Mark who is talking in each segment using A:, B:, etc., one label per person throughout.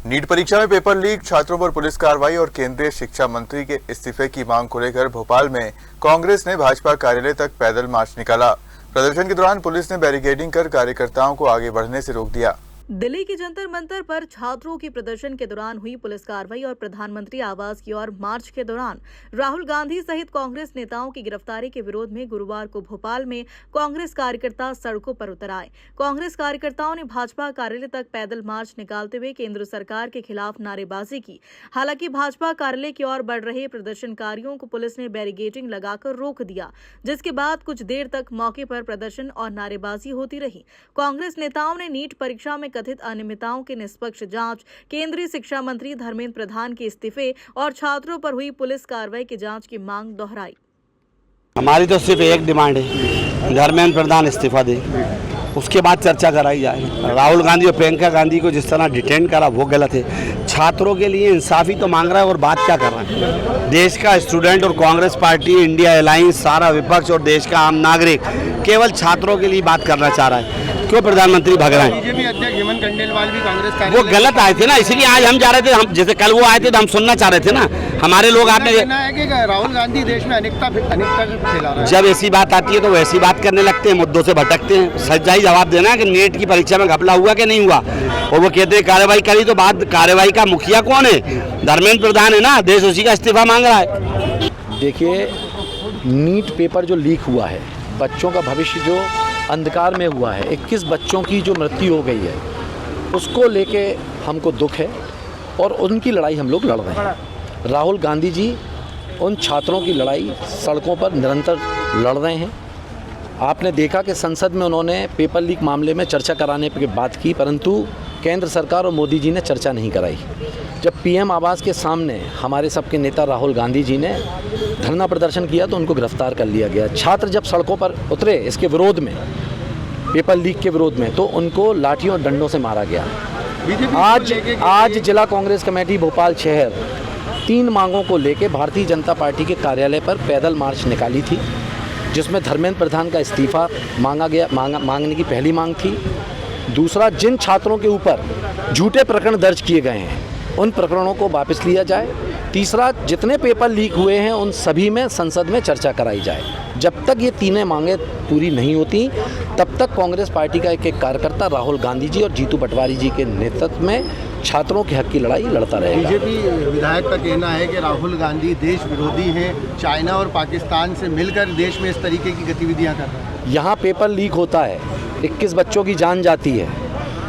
A: NEET परीक्षा में paper leak, छात्रों पर पुलिस कार्रवाई और केंद्रीय शिक्षा मंत्री के इस्तीफे की मांग को लेकर भोपाल में कांग्रेस ने भाजपा कार्यालय तक पैदल मार्च निकाला। प्रदर्शन के दौरान पुलिस ने बैरिकेडिंग कर कार्यकर्ताओं को आगे बढ़ने से रोक दिया।
B: दिल्ली के जंतर मंतर पर छात्रों की प्रदर्शन के दौरान हुई पुलिस कार्रवाई और प्रधानमंत्री आवास की ओर मार्च के दौरान राहुल गांधी सहित कांग्रेस नेताओं की गिरफ्तारी के विरोध में गुरुवार को भोपाल में कांग्रेस कार्यकर्ता सड़कों पर उतर आए। कांग्रेस कार्यकर्ताओं ने भाजपा कार्यालय तक पैदल मार्च निकालते हुए केंद्र सरकार के खिलाफ नारेबाजी की। हालांकि भाजपा कार्यालय की ओर बढ़ रहे प्रदर्शनकारियों को पुलिस ने बैरिकेडिंग लगाकर रोक दिया, जिसके बाद कुछ देर तक मौके पर प्रदर्शन और नारेबाजी होती रही। कांग्रेस नेताओं ने नीट परीक्षा में कथित अनियमितताओं की निष्पक्ष जांच, केंद्रीय शिक्षा मंत्री धर्मेंद्र प्रधान के इस्तीफे और छात्रों पर हुई पुलिस कार्रवाई की जांच की मांग दोहराई।
C: हमारी तो सिर्फ एक डिमांड है, धर्मेंद्र प्रधान इस्तीफा दे, उसके बाद चर्चा कराई जाए। राहुल गांधी और प्रियंका गांधी को जिस तरह डिटेन करा वो गलत है। छात्रों के लिए इंसाफी तो मांग रहा है और बात क्या कर रहा है। देश का स्टूडेंट और कांग्रेस पार्टी, इंडिया अलायंस, सारा विपक्ष और देश का आम नागरिक केवल छात्रों के लिए बात करना चाह रहा है। क्यों प्रधानमंत्री भग रहे हैं?
D: बीजेपी अध्यक्ष हेमंत खंडेलवाल भी कांग्रेस
C: वो गलत आए थे ना, इसीलिए आज हम जा रहे थे। हम जैसे कल वो आए थे तो हम सुनना चाह रहे थे ना। हमारे लोग आपने
D: कहना है कि राहुल गांधी देश में अनेकता फैला रहा है।
C: जब ऐसी बात आती है तो वैसी बात करने लगते हैं, मुद्दों से भटकते हैं। सच्चाई जवाब देना है कि नीट की परीक्षा में घपला हुआ कि नहीं हुआ। और वो कहते हैं कार्रवाई करी, तो बात कार्रवाई का मुखिया कौन है? धर्मेंद्र प्रधान है ना, देश उसी का इस्तीफा मांग रहा है।
E: देखिए, नीट पेपर जो लीक हुआ है, बच्चों का भविष्य जो अंधकार में हुआ है, 21 बच्चों की जो मृत्यु हो गई है, उसको लेके हमको दुख है और उनकी लड़ाई हम लोग लड़ रहे हैं। राहुल गांधी जी उन छात्रों की लड़ाई सड़कों पर निरंतर लड़ रहे हैं। आपने देखा कि संसद में उन्होंने पेपर लीक मामले में चर्चा कराने की बात की, परंतु केंद्र सरकार और मोदी जी ने चर्चा नहीं कराई। जब पीएम आवास के सामने हमारे सबके नेता राहुल गांधी जी ने धरना प्रदर्शन किया तो उनको गिरफ्तार कर लिया गया। छात्र जब सड़कों पर उतरे इसके विरोध में, पेपर लीक के विरोध में, तो उनको लाठियों और डंडों से मारा गया। आज जिला कांग्रेस कमेटी भोपाल शहर 3 मांगों को लेकर भारतीय जनता पार्टी के कार्यालय पर पैदल मार्च निकाली थी, जिसमें धर्मेंद्र प्रधान का इस्तीफा मांगने की पहली मांग थी। दूसरा, जिन छात्रों के ऊपर झूठे प्रकरण दर्ज किए गए हैं उन प्रकरणों को वापस लिया जाए। तीसरा, जितने पेपर लीक हुए हैं उन सभी में संसद में चर्चा कराई जाए। जब तक ये तीनों मांगें पूरी नहीं होती तब तक कांग्रेस पार्टी का एक कार्यकर्ता राहुल गांधी जी और जीतू पटवारी जी के नेतृत्व में छात्रों के हक की लड़ाई लड़ता रहेगा।
D: बीजेपी विधायक का कहना है कि राहुल गांधी देश विरोधी हैं, चाइना और पाकिस्तान से मिलकर देश में इस तरीके की गतिविधियां कर रहे हैं।
E: यहाँ पेपर लीक होता है, 21 बच्चों की जान जाती है,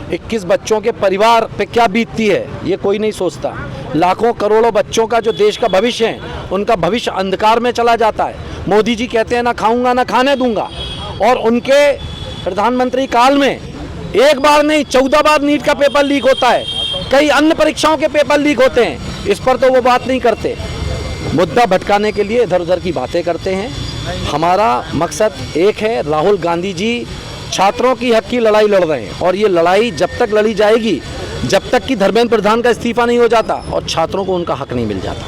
E: 21 बच्चों के परिवार पे क्या बीतती है ये कोई नहीं सोचता। लाखों करोड़ों बच्चों का जो देश का भविष्य है, उनका भविष्य अंधकार में चला जाता है। मोदी जी कहते हैं ना खाऊंगा ना खाने दूंगा, और उनके प्रधानमंत्री काल में एक बार नहीं 14 बार नीट का पेपर लीक होता है। कई अन्य परीक्षाओं के पेपर लीक होते हैं, इस पर तो वो बात नहीं करते। मुद्दा भटकाने के लिए इधर उधर की बातें करते हैं। हमारा मकसद एक है, राहुल गांधी जी छात्रों की हक की लड़ाई लड़ रहे हैं और ये लड़ाई जब तक लड़ी जाएगी जब तक कि धर्मेंद्र प्रधान का इस्तीफा नहीं हो जाता और छात्रों को उनका हक नहीं मिल जाता।